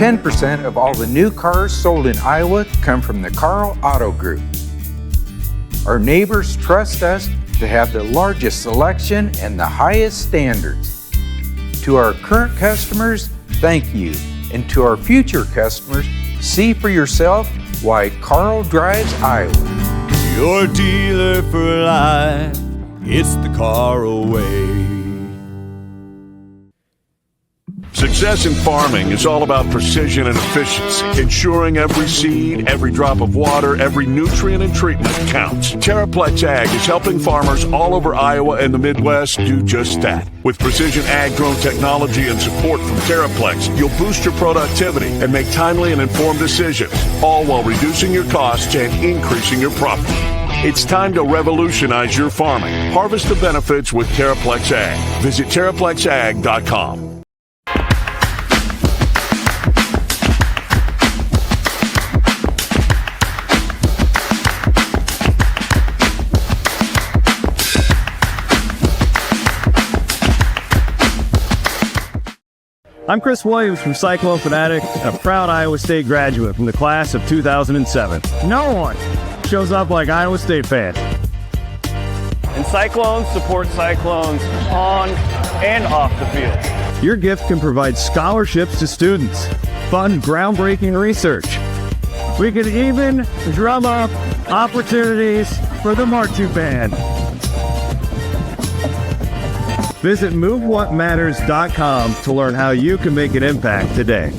10% of all the new cars sold in Iowa come from the Carl Auto Group. Our neighbors trust us to have the largest selection and the highest standards. To our current customers, thank you. And to our future customers, see for yourself why Carl drives Iowa. Your dealer for life, it's the Carl way. Success in farming is all about precision and efficiency, ensuring every seed, every drop of water, every nutrient and treatment counts. TerraPlex Ag is helping farmers all over Iowa and the Midwest do just that. With precision ag-grown technology and support from TerraPlex, you'll boost your productivity and make timely and informed decisions, all while reducing your costs and increasing your profit. It's time to revolutionize your farming. Harvest the benefits with TerraPlex Ag. Visit TerraPlexAg.com. I'm Chris Williams from Cyclone Fanatic, a proud Iowa State graduate from the class of 2007. No one shows up like Iowa State fans. And Cyclones support Cyclones on and off the field. Your gift can provide scholarships to students, fund groundbreaking research. We could even drum up opportunities for the marching band. Visit MoveWhatMatters.com to learn how you can make an impact today.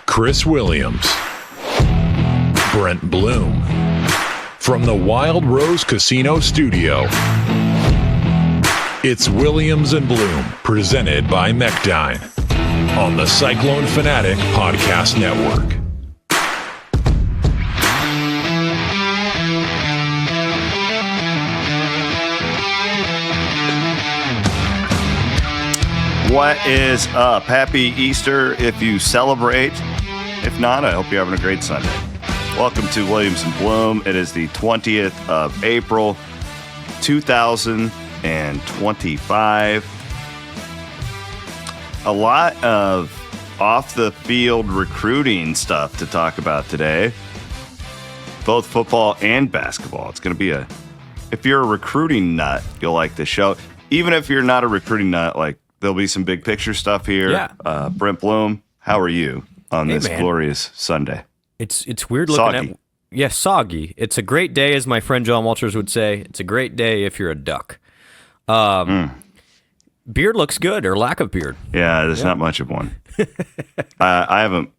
Chris Williams, Brent Blum, from the Wild Rose Casino Studio. It's Williams and Blum, presented by Mechdyne, on the Cyclone Fanatic Podcast Network. What is up? Happy Easter if you celebrate. If not, I hope you're having a great Sunday. Welcome to Williams and Blum. It is the 20th of April, 2025. A lot of off-the-field recruiting stuff to talk about today, both football and basketball. It's going to be if you're a recruiting nut, you'll like this show. Even if you're not a recruiting nut, like there'll be some big picture stuff here. Yeah. Brent Blum, how are you on this glorious Sunday? It's weird looking at. Yeah, soggy. It's a great day, as my friend John Walters would say. It's a great day if you're a duck. Beard looks good, or lack of beard. Yeah, there's not much of one. I haven't.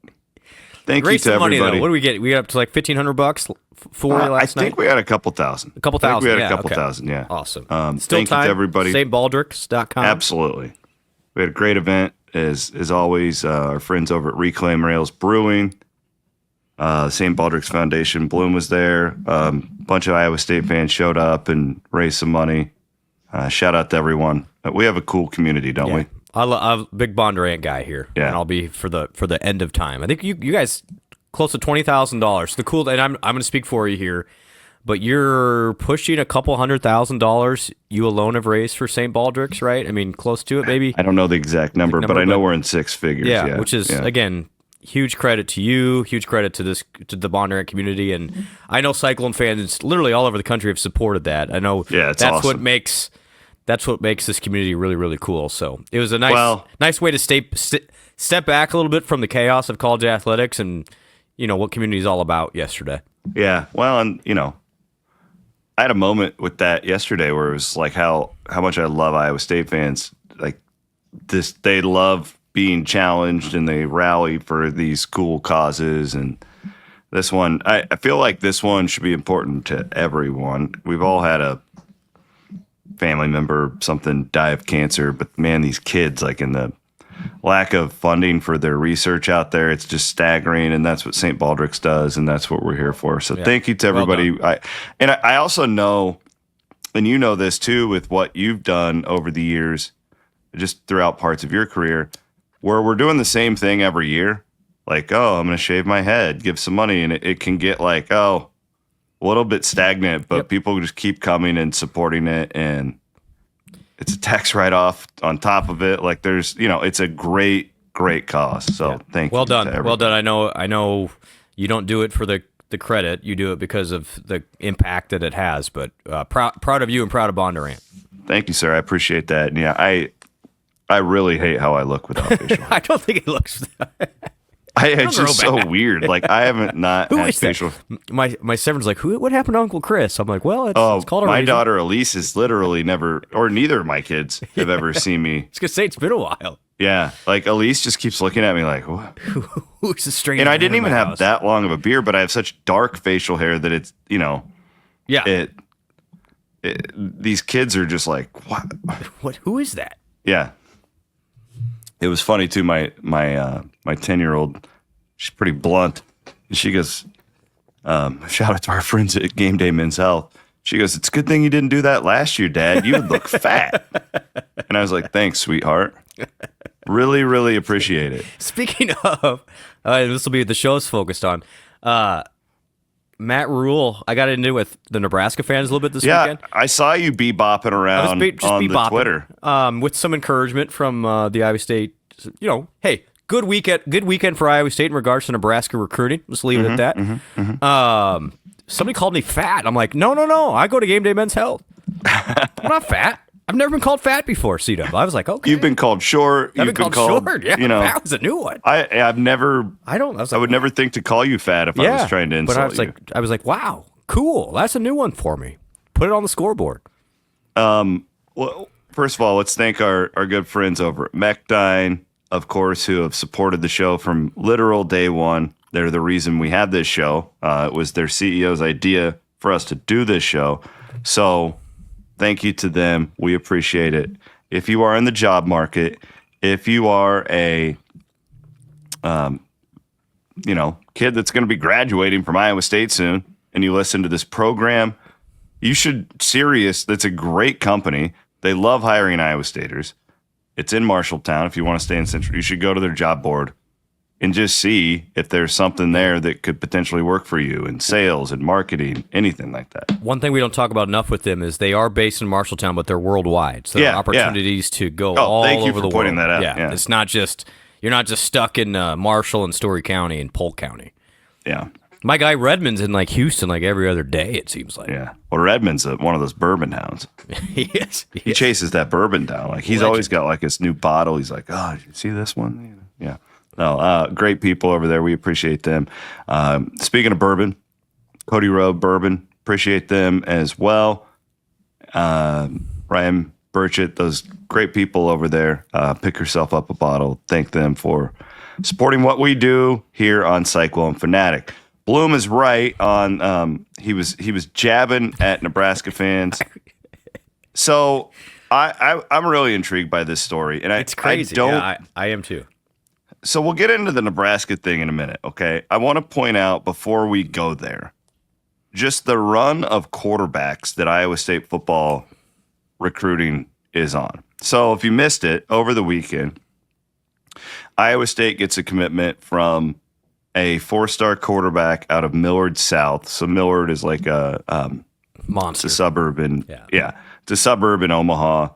Thank you to money, everybody. Though. What do we get? We got up to like $1,500 for last night. I think we had a couple thousand. A couple thousand. We had a couple thousand. Yeah. Awesome. Still thank you to everybody. StBaldricks.com. Absolutely. We had a great event as always. Our friends over at Reclaim Rails Brewing, St. Baldrick's Foundation. Bloom was there. A bunch of Iowa State fans showed up and raised some money. Shout out to everyone. We have a cool community, don't we? I'm a big Bondurant guy here, and I'll be for the end of time. I think you guys close to $20,000. The cool, and I'm going to speak for you here, but you're pushing a couple $100,000 you alone have raised for St. Baldrick's, right? I mean, close to it, maybe. I don't know the exact number, but I know we're in six figures. Yeah, which is again. Huge credit to you. Huge credit to the Bondurant community, and I know Cyclone fans literally all over the country have supported that. I know that's awesome. what makes this community really, really cool. So it was a nice way to step back a little bit from the chaos of college athletics and what community is all about yesterday. Yeah, well, and I had a moment with that yesterday where it was like how much I love Iowa State fans. Like this, they love being challenged and they rally for these cool causes. And this one, I feel like this one should be important to everyone. We've all had a family member, something die of cancer, but man, these kids, like in the lack of funding for their research out there, it's just staggering. And that's what St. Baldrick's does. And that's what we're here for. So thank you to everybody. I also know, and you know this too, with what you've done over the years, just throughout parts of your career, where we're doing the same thing every year. like, oh, I'm going to shave my head, give some money. And it can get like, oh, a little bit stagnant, but people just keep coming and supporting it. And it's a tax write-off on top of it. Like there's, it's a great cause. So thank you. Well done. Well done. I know you don't do it for the credit. You do it because of the impact that it has, but proud of you and proud of Bondurant. Thank you, sir. I appreciate that. And yeah, I really hate how I look without facial hair. I don't think it looks. It's just so weird. Like I haven't not had facial. My 7's like, what happened to Uncle Chris? I'm like, well, it's called a my reason. daughter Elise is literally never, or neither of my kids have ever seen me. I was gonna say it's been a while. Yeah, like Elise just keeps looking at me like, what? Who's a stranger? And I didn't even have that long of a beard, but I have such dark facial hair that it's, these kids are just like, what? Who is that? Yeah. It was funny too. My 10-year-old, she's pretty blunt. And she goes, shout out to our friends at Game Day Men's Health. She goes, it's a good thing you didn't do that last year, Dad. You would look fat. And I was like, thanks, sweetheart. Really, really appreciate it. Speaking of, this will be the show's focused on. Matt Rhule, I got into it with the Nebraska fans a little bit this weekend. I saw you bebopping around on the Twitter. With some encouragement from the Iowa State. Hey, good weekend for Iowa State in regards to Nebraska recruiting. Let's leave it at that. Somebody called me fat. I'm like, no. I go to Game Day Men's Health. I'm not fat. I've never been called fat before, C-Dub. I was like, okay. You've been called short. I've been called short. Yeah, that was a new one. I've never. I would never think to call you fat if I was trying to insult you. I was like, wow, cool. That's a new one for me. Put it on the scoreboard. Well, first of all, let's thank our good friends over at Mechdyne, of course, who have supported the show from literal day one. They're the reason we have this show. It was their CEO's idea for us to do this show. So thank you to them. We appreciate it. If you are in the job market, if you are a kid that's going to be graduating from Iowa State soon, and you listen to this program, you should that's a great company. They love hiring Iowa Staters. It's in Marshalltown. If you want to stay in Central, you should go to their job board and just see if there's something there that could potentially work for you in sales and marketing, anything like that. One thing we don't talk about enough with them is they are based in Marshalltown, but they're worldwide. So there are opportunities to go all over the world. Thank you for pointing that out. Yeah. It's not just, you're not just stuck in Marshall and Story County and Polk County. Yeah. My guy Redmond's in like Houston like every other day, it seems like. Yeah. Well, Redmond's one of those bourbon hounds. He is. He chases that bourbon down. Like he's always got like this new bottle. He's like, oh, did you see this one? Yeah. No, great people over there. We appreciate them. Speaking of bourbon, Cody Road Bourbon, appreciate them as well. Ryan Burchett, those great people over there. Pick yourself up a bottle. Thank them for supporting what we do here on Cyclone Fanatic. Bloom is right on. He was jabbing at Nebraska fans. So I'm really intrigued by this story, and it's crazy. I am too. So we'll get into the Nebraska thing in a minute, okay? I want to point out before we go there, just the run of quarterbacks that Iowa State football recruiting is on. So if you missed it over the weekend, Iowa State gets a commitment from a 4-star quarterback out of Millard South. So Millard is like a monster. It's a suburb in it's a suburb in Omaha,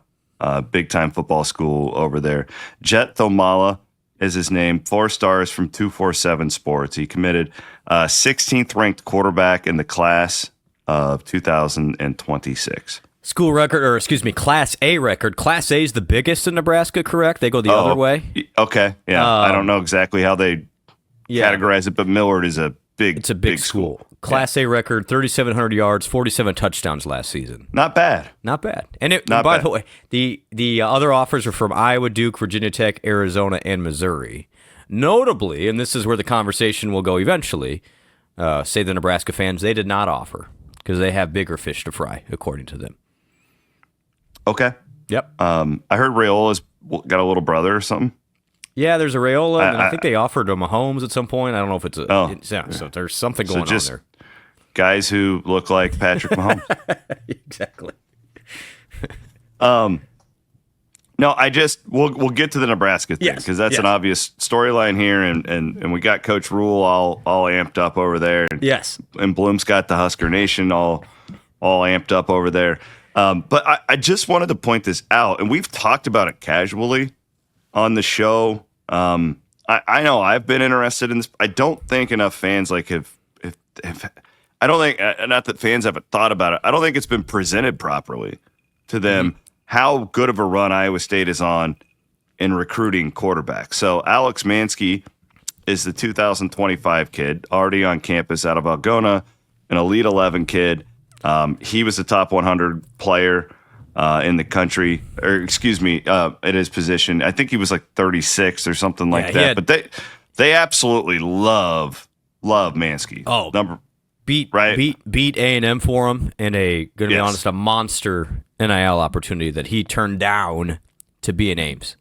big time football school over there. Jet Thomala is his name. 4 stars from 247 Sports. He committed 16th ranked quarterback in the class of 2026. School record, or excuse me, Class A record. Class A is the biggest in Nebraska, correct? They go the other way? Okay, yeah. I don't know exactly how they categorize it, but Millard is a big school. Class A record, 3,700 yards, 47 touchdowns last season. Not bad. And by the way, the other offers are from Iowa, Duke, Virginia Tech, Arizona, and Missouri. Notably, and this is where the conversation will go eventually, say the Nebraska fans, they did not offer because they have bigger fish to fry, according to them. Okay. Yep. I heard Rayola's got a little brother or something. Yeah, there's a Rayola, and I think they offered a Mahomes at some point. I don't know if it's so there's something going on there. Guys who look like Patrick Mahomes. Exactly. No, we'll get to the Nebraska thing because that's an obvious storyline here, and we got Coach Rhule all amped up over there. And Blum's got the Husker Nation all amped up over there. But I just wanted to point this out, and we've talked about it casually on the show. I know I've been interested in this. I don't think enough fans have I don't think, not that fans haven't thought about it, I don't think it's been presented properly to them how good of a run Iowa State is on in recruiting quarterbacks. So Alex Mansky is the 2025 kid, already on campus out of Algona, an Elite 11 kid. He was a top 100 player in the country, or excuse me, at his position. I think he was like 36 or something like that. But they absolutely love Mansky. Beat A&M for him, and gonna be honest, a monster NIL opportunity that he turned down to be in Ames.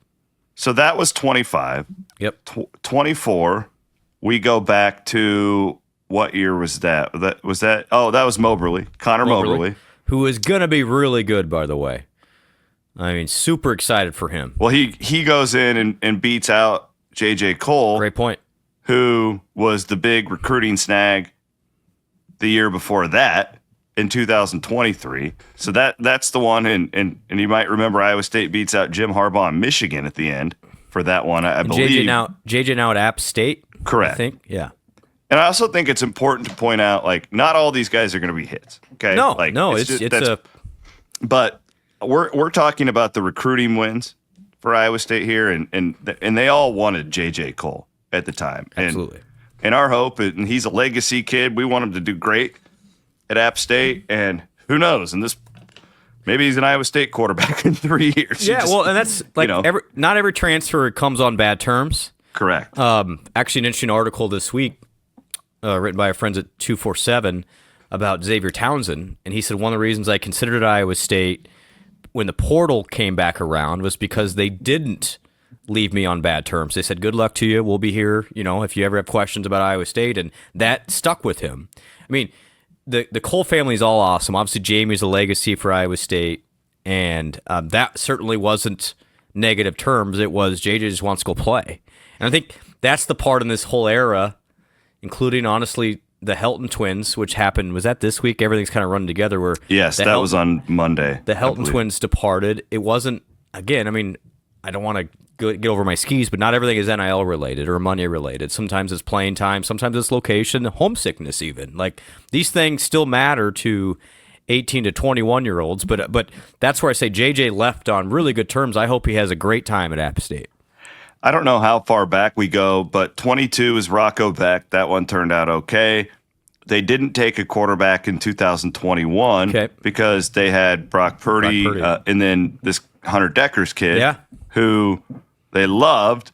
So that was 25. Yep. 24. We go back to what year was that? That was Moberly, Connor Moberly, who is gonna be really good, by the way. I mean, super excited for him. Well, he goes in and beats out J.J. Cole. Great point. Who was the big recruiting snag the year before that in 2023. So that's the one, and you might remember Iowa State beats out Jim Harbaugh in Michigan at the end for that one, I believe. JJ now at App State? Correct. I think, yeah. And I also think it's important to point out, like, not all these guys are going to be hits. Okay, but we're talking about the recruiting wins for Iowa State here, and they all wanted J.J. Cole at the time. Absolutely. And our hope, and he's a legacy kid, we want him to do great at App State, and who knows? And maybe he's an Iowa State quarterback in 3 years. Yeah, and that's like not every transfer comes on bad terms. Correct. Actually, an interesting article this week written by our friends at 247 about Xavier Townsend, and he said one of the reasons I considered Iowa State when the portal came back around was because they didn't leave me on bad terms. They said, good luck to you. We'll be here, if you ever have questions about Iowa State. And that stuck with him. I mean, the Cole family is all awesome. Obviously, Jamie's a legacy for Iowa State. And that certainly wasn't negative terms. It was JJ just wants to go play. And I think that's the part in this whole era, including, honestly, the Helton twins, which happened, was that this week? Everything's kind of running together. Where that was on Monday. The Helton twins departed. It wasn't, again, I mean, I don't want to get over my skis, but not everything is NIL related or money related. Sometimes it's playing time, sometimes it's location, homesickness even. Like, these things still matter to 18 to 21-year-olds, but that's where I say JJ left on really good terms. I hope he has a great time at App State. I don't know how far back we go, but 22 is Rocco Beck. That one turned out okay. They didn't take a quarterback in 2021 because they had Brock Purdy. And then this Hunter Deckers kid who they loved,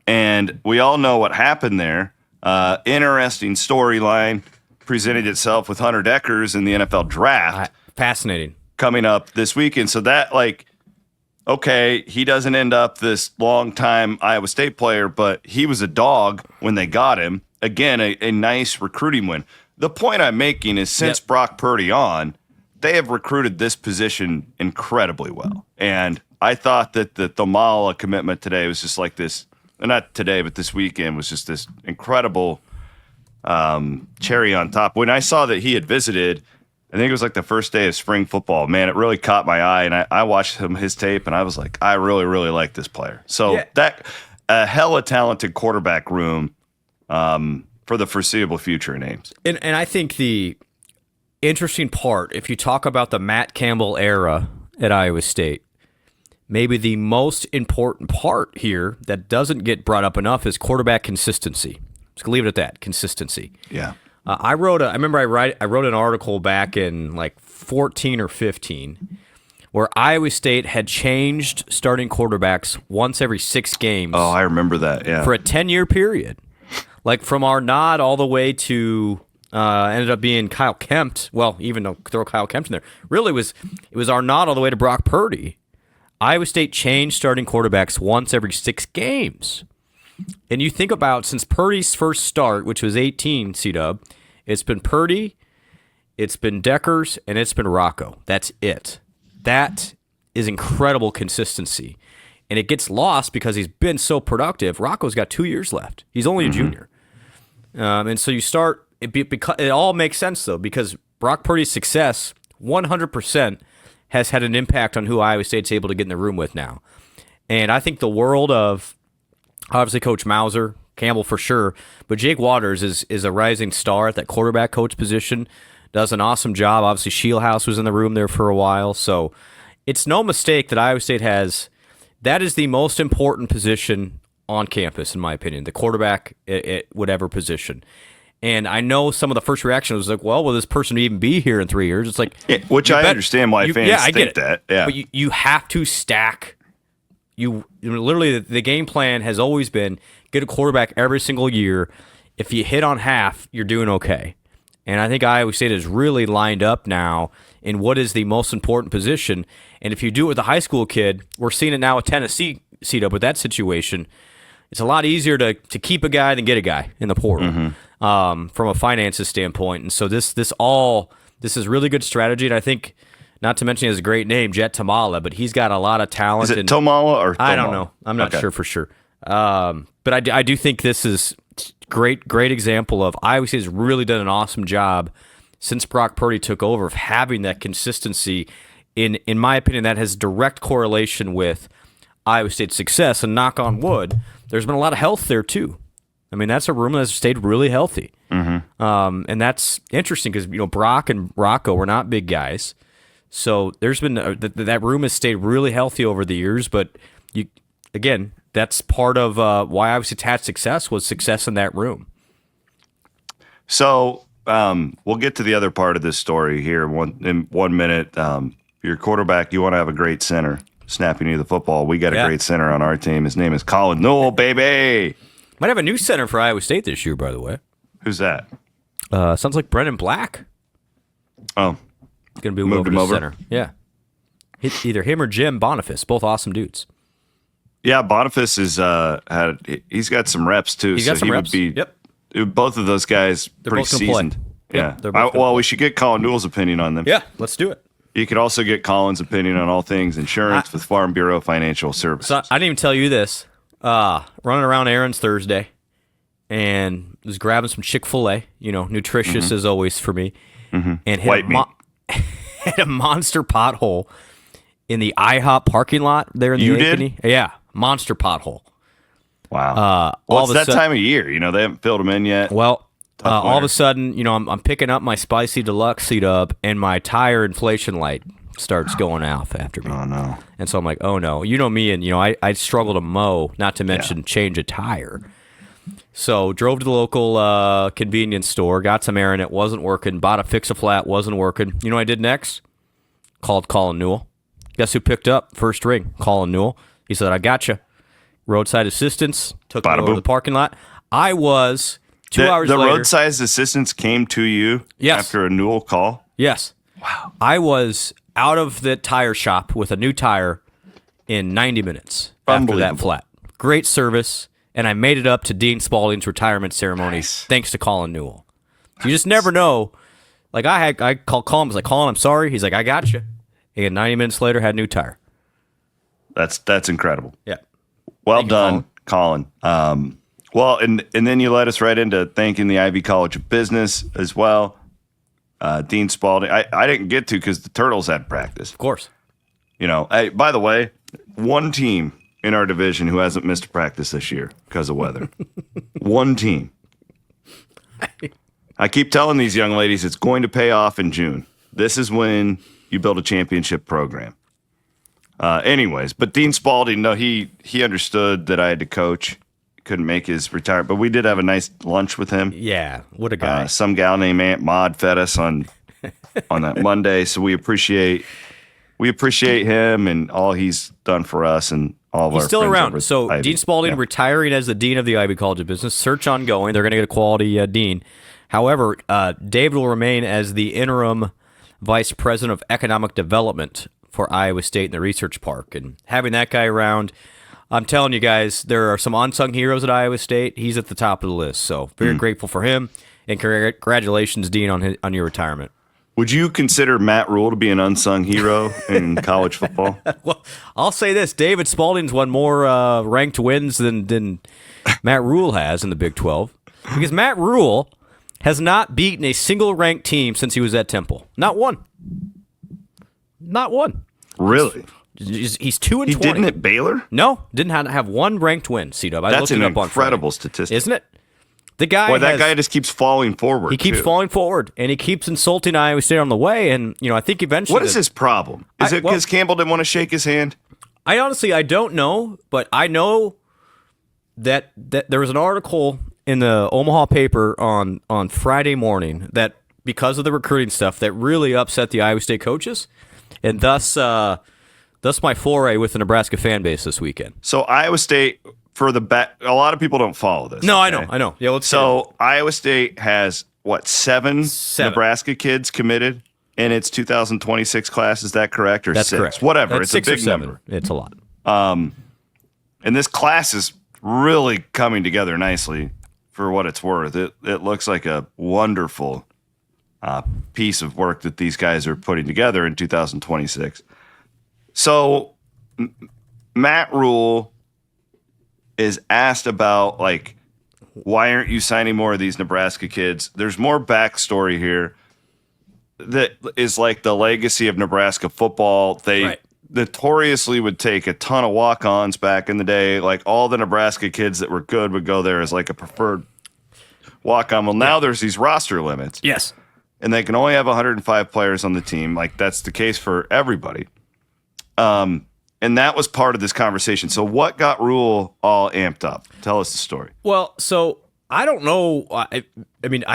and we all know what happened there. Interesting storyline presented itself with Hunter Deckers in the NFL draft. Fascinating. Coming up this weekend. So that, he doesn't end up this long-time Iowa State player, but he was a dog when they got him. Again, a nice recruiting win. The point I'm making is since Brock Purdy on, they have recruited this position incredibly well. And I thought that the Thomala commitment today was just like this, not today, but this weekend was just this incredible cherry on top. When I saw that he had visited, I think it was like the first day of spring football, man, it really caught my eye. And I watched his tape, and I was like, I really, really like this player. So that a hella talented quarterback room for the foreseeable future in Ames. And I think the interesting part, if you talk about the Matt Campbell era at Iowa State, maybe the most important part here that doesn't get brought up enough is quarterback consistency. Just leave it at that, consistency. Yeah. I wrote an article back in 14 or 15 where Iowa State had changed starting quarterbacks once every 6 games. Oh, I remember that, yeah. For a 10-year period. From Arnaud all the way to ended up being Kyle Kempt. Well, even though throw Kyle Kempt in there. Really, it was Arnaud all the way to Brock Purdy. Iowa State changed starting quarterbacks once every 6 games. And you think about, since Purdy's first start, which was 18, C-Dub, it's been Purdy, it's been Deckers, and it's been Rocco. That's it. That is incredible consistency. and it gets lost because he's been so productive. Rocco's got 2 years left. He's only a junior. And so you start, it all makes sense, though, because Brock Purdy's success 100% has had an impact on who Iowa State's able to get in the room with now. And I think the world of, obviously, Coach Mauser, Campbell for sure, but Jake Waters is a rising star at that quarterback coach position, does an awesome job. Obviously, Shieldhouse was in the room there for a while. So it's no mistake that Iowa State has, that is the most important position on campus, in my opinion, the quarterback at whatever position. And I know some of the first reaction was like, well, will this person even be here in 3 years? It's like, which I understand why fans think that. Yeah, but you have to stack. Literally, the game plan has always been get a quarterback every single year. If you hit on half, you're doing okay. And I think Iowa State is really lined up now in what is the most important position. And if you do it with a high school kid, we're seeing it now with Tennessee seat up with that situation. It's a lot easier to keep a guy than get a guy in the portal from a finances standpoint. And so this is really good strategy. And I think, not to mention he has a great name, Jet Tamala, but he's got a lot of talent. Is it Tomala or Tomala? I don't know. I'm not sure for sure. But I do think this is great example of Iowa State has really done an awesome job since Brock Purdy took over of having that consistency. In my opinion, that has direct correlation with Iowa State's success. And knock on wood, there's been a lot of health there too. I mean, that's a room that's stayed really healthy. And that's interesting because, Brock and Rocco were not big guys. So there's been that room has stayed really healthy over the years. But again, that's part of why Iowa State had success was success in that room. So we'll get to the other part of this story here in 1 minute. Your quarterback, you want to have a great center snapping you the football. We got a great center on our team. His name is Colin Newell, baby. Might have a new center for Iowa State this year, by the way. Who's that? Sounds like Brennan Black. Oh. Going to be moved him over. Center. Yeah. Either him or Jim Boniface, both awesome dudes. Yeah, Boniface is he's got some reps too. He's got some reps. Both of those guys they're pretty both gonna seasoned. Play. Yeah. We should get Colin Newell's opinion on them. Yeah, let's do it. You could also get Colin's opinion on all things insurance with Farm Bureau Financial Services. So I didn't even tell you this. Running around errands Thursday and was grabbing some Chick-fil-A, nutritious as always for me, and hit a monster pothole in the IHOP parking lot there in the Ankeny. Yeah, monster pothole. Wow. It's that time of year. They haven't filled them in yet. Well, all of a sudden, I'm picking up my Spicy Deluxe C-Dub, and my tire inflation light starts going off after me. Oh, no. And so I'm like, oh, no. You know me, and, I struggle to mow, not to mention change a tire. So drove to the local convenience store, got some air in it, wasn't working, bought a Fix-A-Flat, wasn't working. You know what I did next? Called Colin Newell. Guess who picked up? First ring, Colin Newell. He said, I got you. Roadside assistance, took me over to the parking lot. I was 2 hours later. The roadside assistance came to you after a Newell call? Yes. Wow. I was out of the tire shop with a new tire in 90 minutes after that flat. Great service, and I made it up to Dean Spalding's retirement ceremony thanks to Colin Newell. You just never know. Like I called Colin, I was like, Colin, I'm sorry. He's like, I got you. And 90 minutes later, had a new tire. That's incredible. Yeah. Well done, Colin. Well, and then you led us right into thanking the Ivy College of Business as well. Dean Spalding. I didn't get to because the Turtles had practice. Of course. By the way, one team in our division who hasn't missed practice this year because of weather. One team. I keep telling these young ladies it's going to pay off in June. This is when you build a championship program. Anyways, but Dean Spalding, no, he understood that I had to coach. Couldn't make his retirement, but we did have a nice lunch with him. Yeah, what a guy. Some gal named Aunt Maud fed us on that Monday, so we appreciate him and all he's done for us and all of our friends. He's still around. So Ivy. Dean Spalding retiring as the dean of the Ivy College of Business. Search ongoing. They're going to get a quality dean. However, David will remain as the interim vice president of economic development for Iowa State in the research park. And having that guy around, I'm telling you guys, there are some unsung heroes at Iowa State. He's at the top of the list. So very grateful for him. And congratulations, Dean, on your retirement. Would you consider Matt Rhule to be an unsung hero in college football? Well, I'll say this: David Spalding's won more ranked wins than Matt Rhule has in the Big 12, because Matt Rhule has not beaten a single ranked team since he was at Temple. Not one. Not one. Really? He's 2-20. He didn't at Baylor? No, didn't have one ranked win. C-Dub. That's an incredible statistic, isn't it? The guy, boy, that guy just keeps falling forward. He keeps falling forward, and he keeps insulting Iowa State on the way. And I think eventually, what is his problem? Is it because Campbell didn't want to shake his hand? I don't know, but I know that there was an article in the Omaha paper on Friday morning that, because of the recruiting stuff, that really upset the Iowa State coaches, and thus my foray with the Nebraska fan base this weekend. So Iowa State. For a lot of people don't follow this. No, okay? I know. Yeah, Iowa State has, seven Nebraska kids committed in its 2026 class. Is that correct? Or That's 6? Correct. Whatever. That's it's 6 a big or 7. number. It's a lot. And this class is really coming together nicely for what it's worth. It looks like a wonderful piece of work that these guys are putting together in 2026. So Matt Rhule is asked about, why aren't you signing more of these Nebraska kids? There's more backstory here that is the legacy of Nebraska football. They notoriously would take a ton of walk-ons back in the day. All the Nebraska kids that were good would go there as a preferred walk-on. Well, now there's these roster limits. Yes. And they can only have 105 players on the team. That's the case for everybody. And that was part of this conversation. So what got Rhule all amped up? Tell us the story. Well, so I don't know. I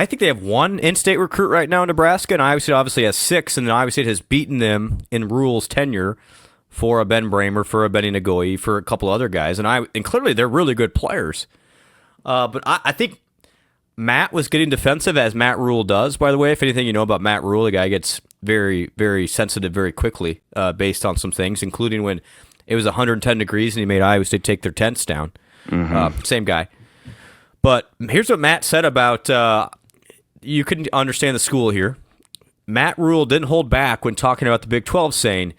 think they have one in-state recruit right now in Nebraska, and Iowa State obviously has 6, and Iowa State has beaten them in Rhule's tenure for a Ben Bramer, for a Benny Nagoye, for a couple other guys. And clearly they're really good players. But I think Matt was getting defensive, as Matt Rhule does, by the way. If anything you know about Matt Rhule, the guy gets very, very sensitive very quickly based on some things, including when it was 110 degrees and he made Iowa State take their tents down. Mm-hmm. Same guy. But here's what Matt said about, you can understand the school here. Matt Rhule didn't hold back when talking about the Big 12, saying,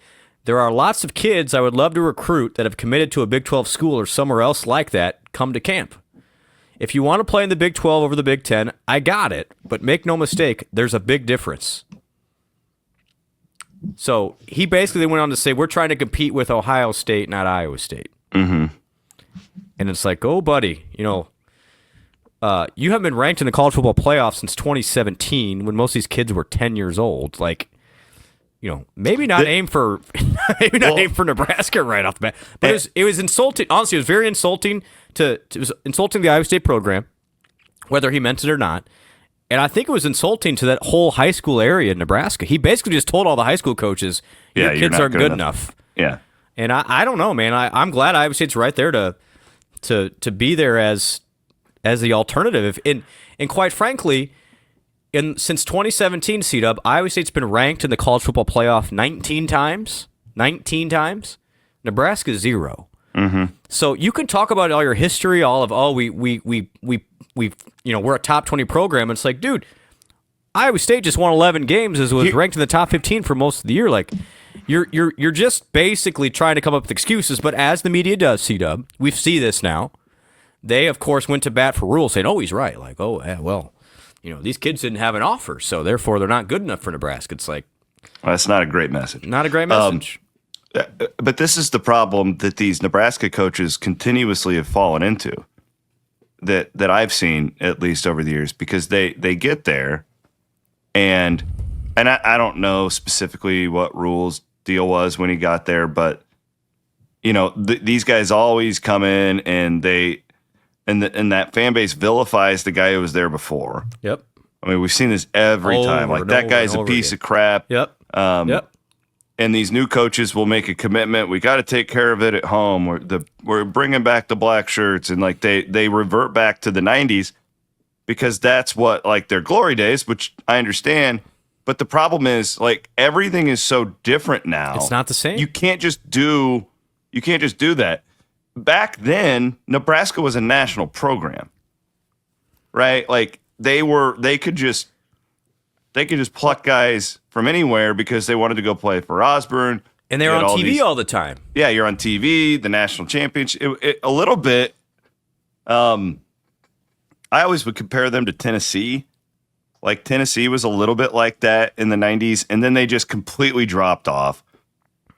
there are lots of kids I would love to recruit that have committed to a Big 12 school or somewhere else like that, come to camp. If you want to play in the Big 12 over the Big 10, I got it. But make no mistake, there's a big difference. So he basically went on to say, we're trying to compete with Ohio State, not Iowa State. Mm-hmm. And it's oh, buddy, you haven't been ranked in the college football playoff since 2017, when most of these kids were 10 years old. Maybe not aim for Nebraska right off the bat. But it was insulting. Honestly, it was very insulting it was insulting the Iowa State program, whether he meant it or not. And I think it was insulting to that whole high school area in Nebraska. He basically just told all the high school coaches, your kids aren't good enough. Yeah. And I don't know, man. I'm glad Iowa State's right there to be there as the alternative. And quite frankly, since 2017, C-Dub, Iowa State's been ranked in the college football playoff 19 times. 19 times. Nebraska 0. Mm-hmm. So you can talk about all your history, all of we're a top 20 program. And it's dude, Iowa State just won 11 games, was ranked in the top 15 for most of the year. You're just basically trying to come up with excuses. But as the media does, C-Dub, we see this now. They of course went to bat for Rhule, saying, "Oh, he's right." These kids didn't have an offer, so therefore they're not good enough for Nebraska. It's that's not a great message. Not a great message. But this is the problem that these Nebraska coaches continuously have fallen into, that I've seen, at least over the years, because they get there, and I don't know specifically what Rhule's deal was when he got there, but these guys always come in and and that fan base vilifies the guy who was there before. Yep. I mean, we've seen this every time. That guy's a piece of crap. Yep. Yep. And these new coaches will make a commitment. We got to take care of it at home. We're bringing back the black shirts, and they revert back to the 90s because that's what their glory days, which I understand. But the problem is everything is so different now. It's not the same. You can't just do that. Back then, Nebraska was a national program, right? They could just they could just pluck guys from anywhere because they wanted to go play for Osborne. And they're on TV all the time. Yeah, you're on TV, the national championship. A little bit. I always would compare them to Tennessee. Like Tennessee was a little bit like that in the 90s, and then they just completely dropped off,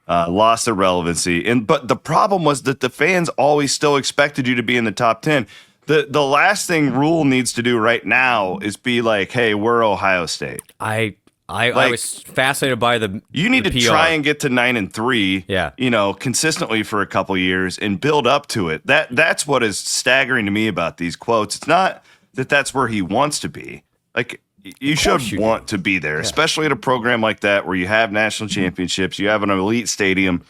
lost their relevancy. But the problem was that the fans always still expected you to be in the top 10. The last thing Rhule needs to do right now is be like, hey, we're Ohio State. I was fascinated by the You need to PR. try and get to 9-3, yeah. Consistently for a couple years and build up to it. That's what is staggering to me about these quotes. It's not that that's where he wants to be. Like, you should want to be there, especially at a program like that where you have national championships, you have an elite stadium,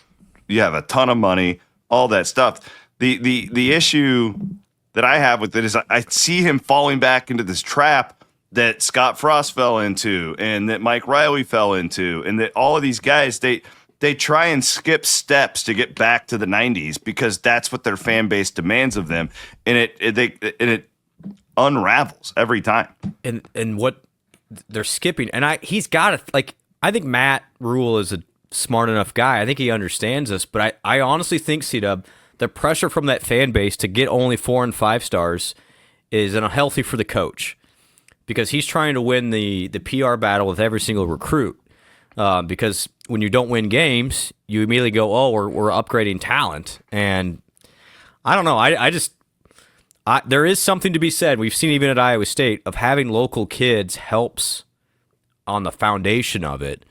you have a ton of money, all that stuff. The issue that I have with it is I see him falling back into this trap that Scott Frost fell into and that Mike Riley fell into, and that all of these guys, they try and skip steps to get back to the 90s because that's what their fan base demands of them, and it unravels every time. And what they're skipping, and he's got it. Like, I think Matt Rhule is a smart enough guy. I think he understands this, but I honestly think, C-Dub, the pressure from that fan base to get only 4 and 5 stars is unhealthy for the coach, because he's trying to win the PR battle with every single recruit. Because when you don't win games, you immediately go, oh, we're upgrading talent. And I don't know. There is something to be said. We've seen even at Iowa State of having local kids helps on the foundation of it.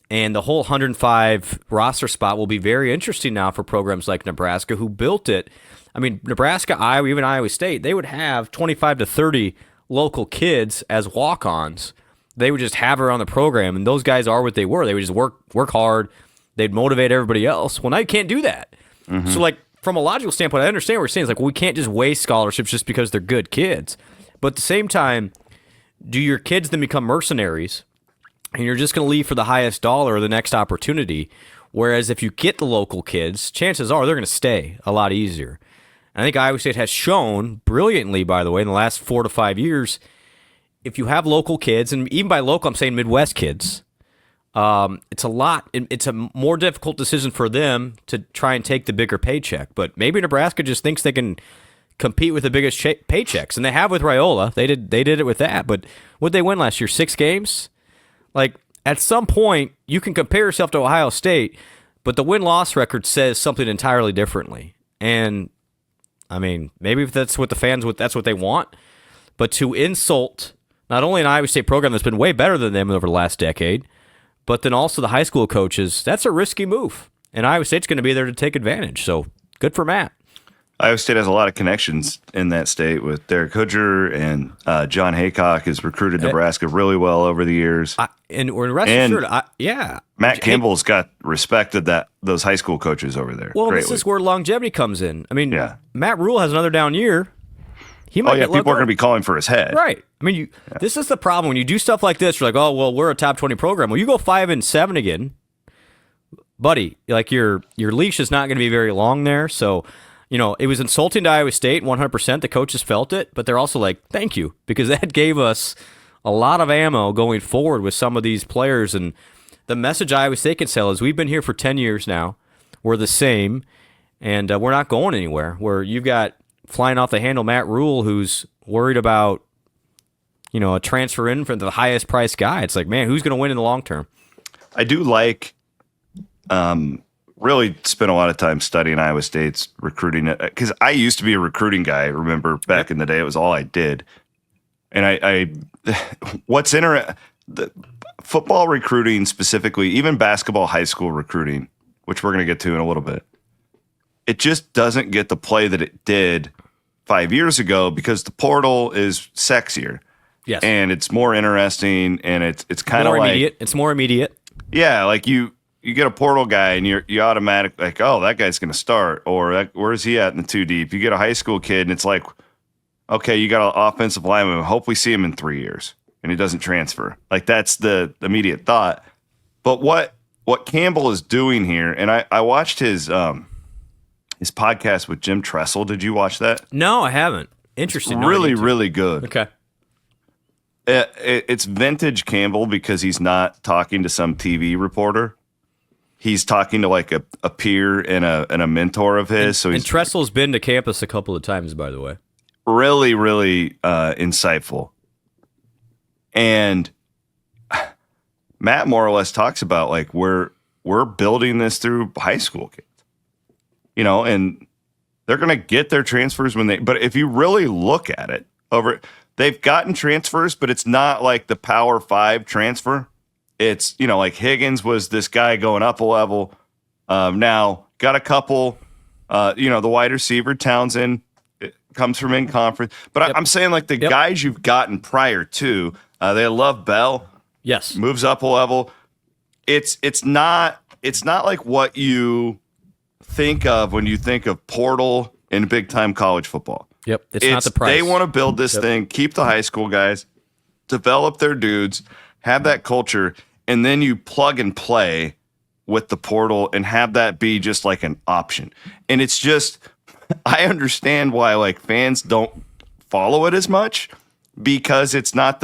And the whole 105 roster spot will be very interesting now for programs like Nebraska, who built it. I mean, Nebraska, Iowa, even Iowa State, they would have 25 to 30 local kids as walk-ons. They would just have her on the program, and those guys are what they were. They would just work hard. They'd motivate everybody else. Well, now you can't do that. Mm-hmm. So, like, from a logical standpoint, I understand what we're saying. It's like, well, we can't just waste scholarships just because they're good kids. But at the same time, do your kids then become mercenaries, and you're just going to leave for the highest dollar or the next opportunity? Whereas if you get the local kids, chances are they're going to stay a lot easier. And I think Iowa State has shown brilliantly, by the way, in the last 4 to 5 years, if you have local kids, and even by local, I'm saying Midwest kids, it's a more difficult decision for them to try and take the bigger paycheck. But maybe Nebraska just thinks they can compete with the biggest paychecks, and they have with Raiola. They did it with that. But what'd they win last year? 6 games? Like, at some point, you can compare yourself to Ohio State, but the win-loss record says something entirely differently. And, I mean, maybe if that's what the fans, that's what they want. But to insult not only an Iowa State program that's been way better than them over the last decade, but then also the high school coaches, that's a risky move. And Iowa State's going to be there to take advantage. So, good for Matt. Iowa State has a lot of connections in that state with Derek Hoodger, and John Haycock has recruited Nebraska really well over the years. Matt Campbell's got respected those high school coaches over there. Well, this is where longevity comes in. I mean, Matt Rhule has another down year. He might people are going to be calling for his head. Right. I mean, this is the problem. When you do stuff like this, you're like, oh, well, we're a top 20 program. Well, you go 5-7 again, buddy, like your leash is not going to be very long there. So, you know, it was insulting to Iowa State, 100%. The coaches felt it, but they're also like, thank you, because that gave us a lot of ammo going forward with some of these players. And the message Iowa State can sell is we've been here for 10 years now. We're the same, and we're not going anywhere. Where you've got flying off the handle Matt Rhule, who's worried about, you know, a transfer in from the highest priced guy. It's like, man, who's going to win in the long term? I do like really spent a lot of time studying Iowa State's recruiting, because I used to be a recruiting guy. Remember back in the day, it was all I did. And what's interesting, football recruiting specifically, even basketball high school recruiting, which we're going to get to in a little bit, it just doesn't get the play that it did 5 years ago because the portal is sexier. Yes. And it's more interesting, and it's kind of like immediate. It's more immediate. Yeah, like you get a portal guy and you automatically like, oh, that guy's going to start, or where's he at in the 2 deep? You get a high school kid and it's like, okay, you got an offensive lineman. Hope we see him in 3 years and he doesn't transfer. Like, that's the immediate thought. But what Campbell is doing here, and I watched his podcast with Jim Tressel. Did you watch that? No, I haven't. Interesting. Really, really good. Okay. It's vintage Campbell because he's not talking to some TV reporter. He's talking to like a peer and a mentor of his. And Tressel's been to campus a couple of times, by the way. Really, really insightful. And Matt more or less talks about like we're building this through high school kids, and they're going to get their transfers but if you really look at it they've gotten transfers, but it's not like the Power 5 transfer. It's, like Higgins was this guy going up a level. Now got a couple, the wide receiver Townsend comes from in conference, but I'm saying like the guys you've gotten prior to, they love Bell. Yes. Moves up a level. It's not like what you think of when you think of portal in big time college football. Yep. It's not the price. They want to build this thing, keep the high school guys, develop their dudes, have that culture, and then you plug and play with the portal and have that be just like an option. And it's just, I understand why like fans don't follow it as much, because it's not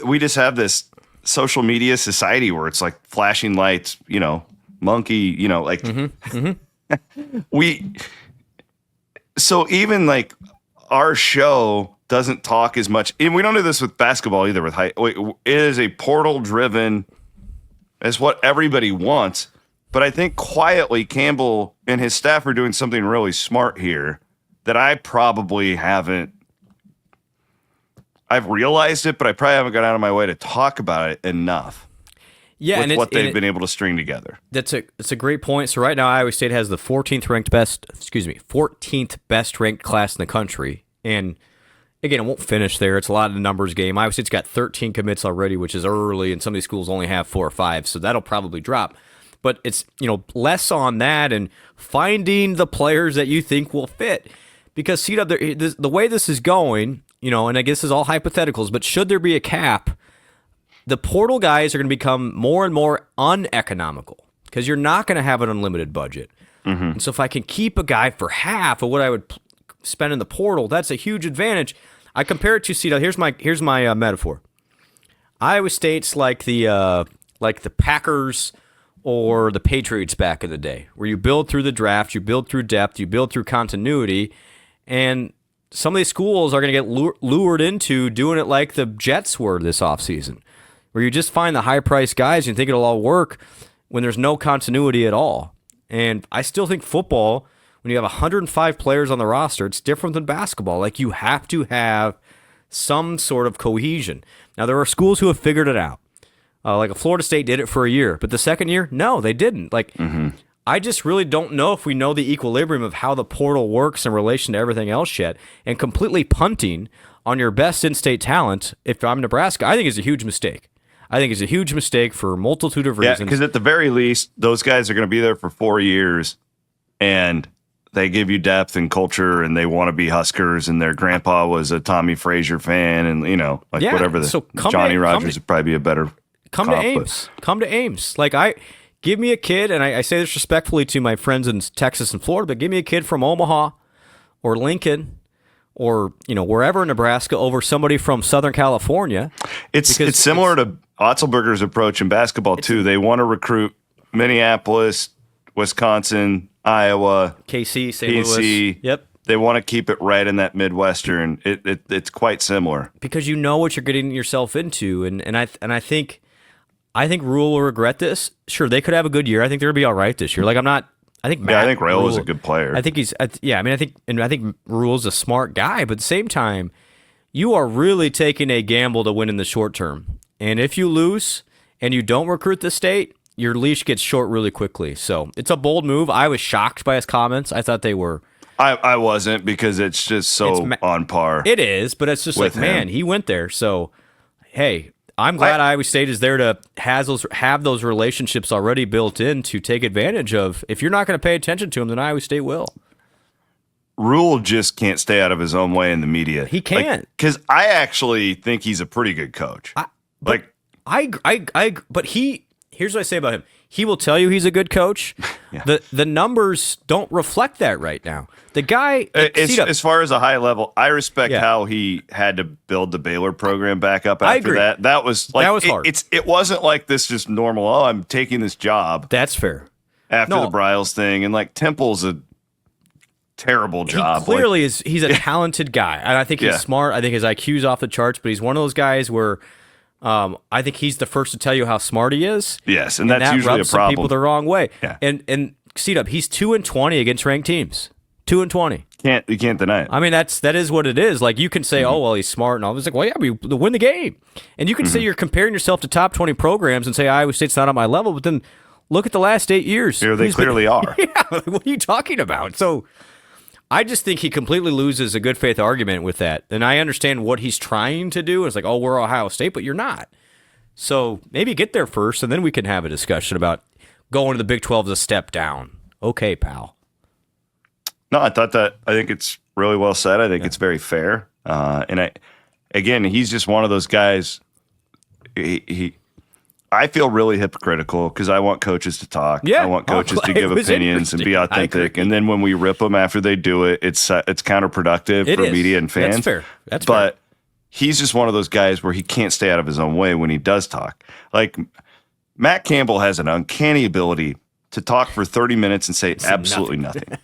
we just have this social media society where it's like flashing lights, monkey, like so even like our show doesn't talk as much, and we don't do this with basketball either. It is a portal driven, it's what everybody wants. But I think quietly Campbell and his staff are doing something really smart here that I probably haven't. I've realized it, but I probably haven't got out of my way to talk about it enough. Yeah, with what they've been able to string together. It's a great point. So right now, Iowa State has the 14th best ranked class in the country. And again, it won't finish there. It's a lot of the numbers game. Iowa State's got 13 commits already, which is early, and some of these schools only have 4 or 5, so that'll probably drop. But it's less on that and finding the players that you think will fit. Because the way this is going, and I guess this is all hypotheticals, but should there be a cap, the portal guys are going to become more and more uneconomical because you're not going to have an unlimited budget. Mm-hmm. And so if I can keep a guy for half of what I would spend in the portal, that's a huge advantage. I compare it to, here's my metaphor. Iowa State's like the Packers or the Patriots back in the day, where you build through the draft, you build through depth, you build through continuity, and some of these schools are going to get lured into doing it like the Jets were this offseason, where you just find the high-priced guys and think it'll all work when there's no continuity at all. And I still think football, when you have 105 players on the roster, it's different than basketball. Like, you have to have some sort of cohesion. Now, there are schools who have figured it out. Like Florida State did it for a year, but the second year, no, they didn't. I just really don't know if we know the equilibrium of how the portal works in relation to everything else yet. And completely punting on your best in-state talent, if I'm Nebraska, I think is a huge mistake. I think it's a huge mistake for a multitude of reasons. Yeah, because at the very least, those guys are going to be there for 4 years, and they give you depth and culture, and they want to be Huskers, and their grandpa was a Tommy Frazier fan, and whatever. Johnny Rogers would probably be a better. Come to Ames. Come to Ames. Give me a kid, and I say this respectfully to my friends in Texas and Florida, but give me a kid from Omaha or Lincoln or wherever in Nebraska over somebody from Southern California. It's similar to Otzelberger's approach in basketball too. They want to recruit Minneapolis, Wisconsin, Iowa, KC, St. Louis. Yep. They want to keep it right in that Midwestern. It's quite similar because you know what you're getting yourself into, and I think Rhule will regret this. Sure, they could have a good year. I think they're gonna be all right this year. I think Rhule is a good player. I think I think Rhule's a smart guy, but at the same time, you are really taking a gamble to win in the short term. And if you lose and you don't recruit the state, your leash gets short really quickly. So it's a bold move. I was shocked by his comments. I thought they were. I wasn't, because it's just so on par. It is, but it's just like, man, he went there. So, hey, I'm glad Iowa State is there to have those relationships already built in to take advantage of. If you're not going to pay attention to him, then Iowa State will. Rhule just can't stay out of his own way in the media. He can't. Because I actually think he's a pretty good coach. But here's what I say about him. He will tell you he's a good coach. Yeah. The numbers don't reflect that right now. The guy, as far as a high level, I respect how he had to build the Baylor program back up after I agree. that. That was hard. It wasn't like this just normal. Oh, I'm taking this job. That's fair. After the Bryles thing, and like Temple's a terrible job. He clearly is. He's a talented guy, and I think he's smart. I think his IQ's off the charts, but he's one of those guys where. I think he's the first to tell you how smart he is. Yes, and that's usually rubs a problem. Some people the wrong way. Yeah. And C-Dub, he's 2-20 against ranked teams. 2-20. You can't deny it. I mean, that is what it is. Like you can say, oh well, he's smart and all. It's like, well, yeah, we win the game. And you can say you're comparing yourself to top 20 programs and say Iowa State's not on my level, but then look at the last 8 years. Here they clearly are. Yeah, what are you talking about? So I just think he completely loses a good faith argument with that. And I understand what he's trying to do. It's like, oh, we're Ohio State, but you're not. So maybe get there first, and then we can have a discussion about going to the Big 12 as a step down. Okay, pal. No, I think it's really well said. I think it's very fair. Again, he's just one of those guys. I feel really hypocritical because I want coaches to talk. Yeah. I want coaches to give opinions and be authentic. And then when we rip them after they do it, it's counterproductive for media and fans. That's fair. That's fair. He's just one of those guys where he can't stay out of his own way when he does talk. Like Matt Campbell has an uncanny ability to talk for 30 minutes and say absolutely nothing.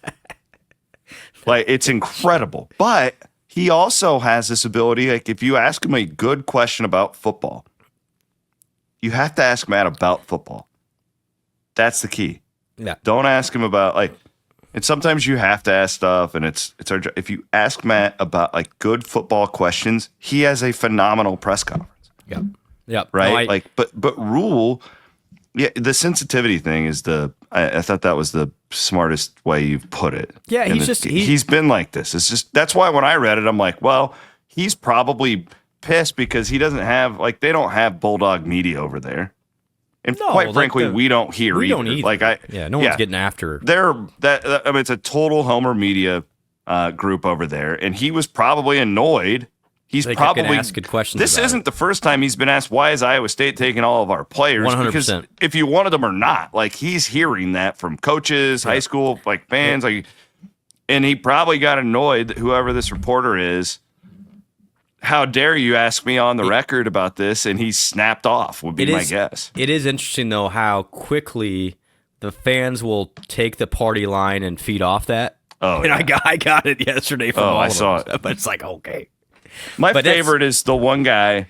Like it's incredible. But he also has this ability, like if you ask him a good question about football, you have to ask Matt about football. That's the key. Yeah. Don't ask him about and sometimes you have to ask stuff, and it's our job. If you ask Matt about like good football questions, he has a phenomenal press conference. Yep. Yep. Right? No, but Rhule, the sensitivity thing is I thought that was the smartest way you've put it. Yeah, he's been like this. It's just that's why when I read it, I'm like, well, he's probably pissed because he doesn't have they don't have Bulldog media over there. And quite frankly, we don't hear either. Don't either. No one's getting after. It's a total Homer Media group over there, and he was probably annoyed. He's probably asking questions. This isn't the first time he's been asked, "Why is Iowa State taking all of our players?" 100%. Because if you wanted them or not, he's hearing that from coaches, high school fans, and he probably got annoyed that whoever this reporter is. How dare you ask me on the record about this? And he snapped off, would be my guess. It is interesting, though, how quickly the fans will take the party line and feed off that. Oh, and I got it yesterday from all I of saw them. it. But it's like, okay. My favorite is the one guy,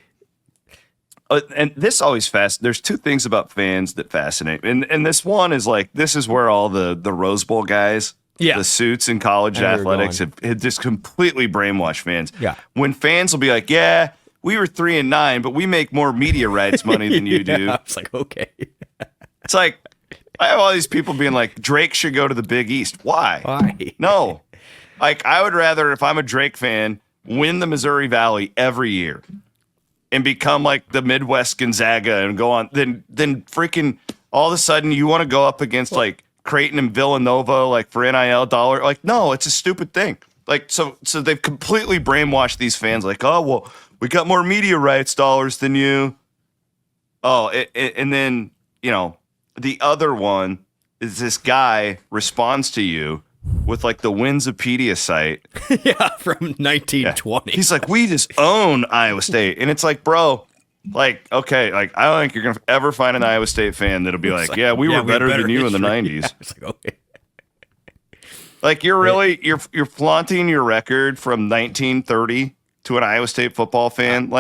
and this always there's two things about fans that fascinate me. And this one is this is where all the Rose Bowl guys, the suits in college athletics have just completely brainwashed fans. Yeah. When fans will be like, yeah, we were 3-9, but we make more media rights money than you do. It's like, okay. It's like, I have all these people being like, Drake should go to the Big East. Why? No. I would rather, if I'm a Drake fan, win the Missouri Valley every year and become the Midwest Gonzaga and go on, then freaking all of a sudden you want to go up against Creighton and Villanova for NIL dollar. No, it's a stupid thing. So they've completely brainwashed these fans oh, well, we got more media rights dollars than you. Oh, and then, the other one is this guy responds to you with the Winsipedia site. Yeah, from 1920. Yeah. He's like, we just own Iowa State. And it's bro, okay, I don't think you're going to ever find an Iowa State fan that'll be yeah, we were better than you in the 90s. Yeah. It's okay. You're really, you're flaunting your record from 1930 to an Iowa State football fan.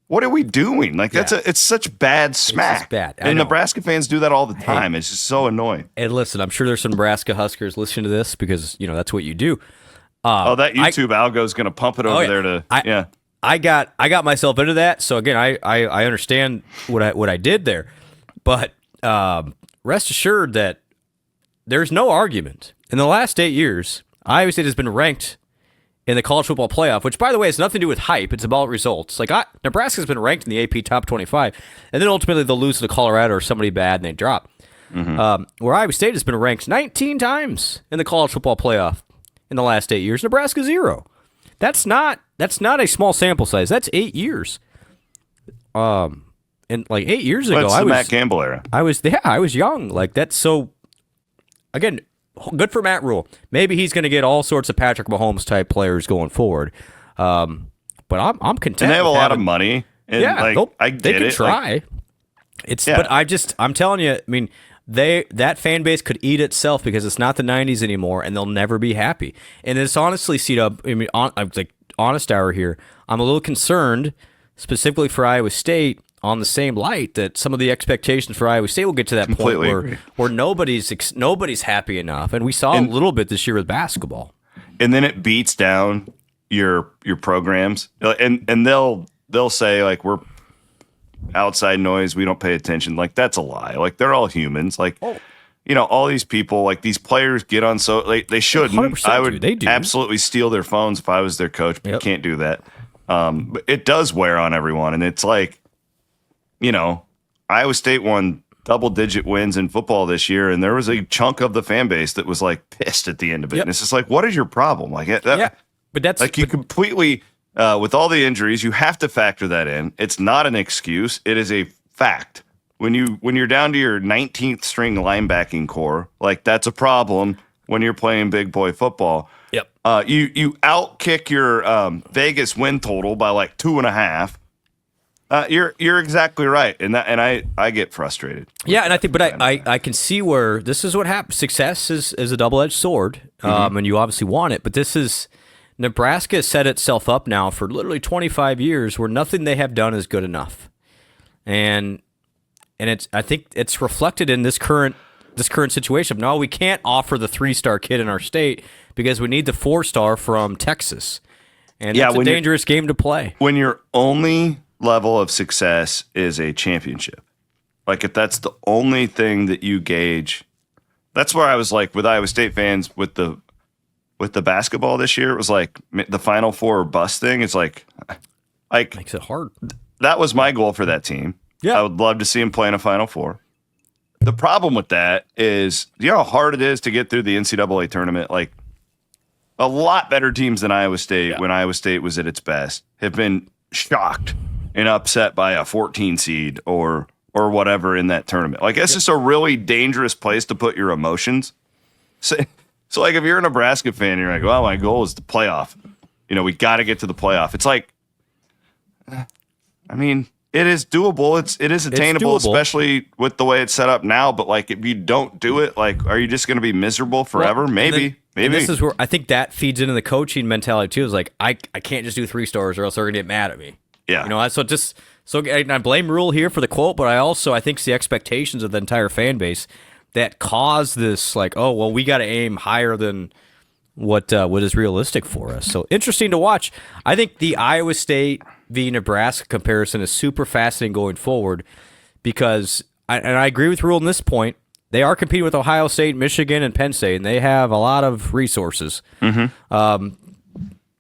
What are we doing? It's such bad smack. It's bad. And Nebraska fans do that all the time. It's just so annoying. And listen, I'm sure there's some Nebraska Huskers listening to this because, that's what you do. That YouTube algo is going to pump it over there to, I got myself into that. So again, I understand what I did there, but rest assured that there's no argument. In the last 8 years, Iowa State has been ranked in the college football playoff, which by the way has nothing to do with hype. It's about results. Nebraska's been ranked in the AP top 25, and then ultimately they'll lose to Colorado or somebody bad and they drop. Mm-hmm. Where Iowa State has been ranked 19 times in the college football playoff in the last 8 years. Nebraska 0. That's not a small sample size. That's 8 years. And And like 8 years ago, That's the Matt Campbell era. I was young. Like that's so. Again, good for Matt Rhule. Maybe he's going to get all sorts of Patrick Mahomes type players going forward. But I'm content. And they have a lot of money. And I get they can it. try. But I'm telling you. I mean, that fan base could eat itself because it's not the '90s anymore, and they'll never be happy. And it's honestly, C-Dub. I mean, I'm like honest hour here. I'm a little concerned, specifically for Iowa State, on the same light that some of the expectations for Iowa State will get to that point where nobody's happy enough, and we saw a little bit this year with basketball. And then it beats down your programs, and they'll say like we're outside noise, we don't pay attention. Like that's a lie. Like they're all humans. Like all these people, like these players get on they shouldn't. I would absolutely steal their phones if I was their coach, but you can't do that. But it does wear on everyone, and it's like. Iowa State won double-digit wins in football this year, and there was a chunk of the fan base that was like pissed at the end of it. And it's just like, what is your problem? Like, but that's like you completely with all the injuries, you have to factor that in. It's not an excuse; it is a fact. When you're down to your 19th string linebacking core, like that's a problem when you're playing big boy football. Yep. You outkick your Vegas win total by like 2.5. You're exactly right, and I get frustrated. Yeah, and I think, but I can see where this is what happens. Success is a double-edged sword, and you obviously want it. But Nebraska has set itself up now for literally 25 years, where nothing they have done is good enough, and I think it's reflected in this current situation. No, we can't offer the 3-star kid in our state because we need the 4-star from Texas, and it's a dangerous game to play. When you're only level of success is a championship. Like if that's the only thing that you gauge, that's where I was like with Iowa State fans with the basketball this year. It was like the Final Four or bust thing. It's like makes it hard. That was my goal for that team. Yeah, I would love to see them play in a Final Four. The problem with that is, you know how hard it is to get through the NCAA tournament. Like a lot better teams than Iowa State when Iowa State was at its best have been shocked and upset by a 14 seed or whatever in that tournament. Like, it's just a really dangerous place to put your emotions. So like, if you're a Nebraska fan, you're like, well, my goal is the playoff. We got to get to the playoff. It's like, I mean, it is doable. It is attainable, especially with the way it's set up now. But, like, if you don't do it, like, are you just going to be miserable forever? Well, maybe. And this is where I think that feeds into the coaching mentality, too. Is like, I can't just do 3 stars or else they're going to get mad at me. Yeah. So I blame Rhule here for the quote, but I think it's the expectations of the entire fan base that cause this, like, oh, well, we got to aim higher than what is realistic for us. So interesting to watch. I think the Iowa State v. Nebraska comparison is super fascinating going forward because, I agree with Rhule on this point, they are competing with Ohio State, Michigan, and Penn State, and they have a lot of resources. Mm-hmm.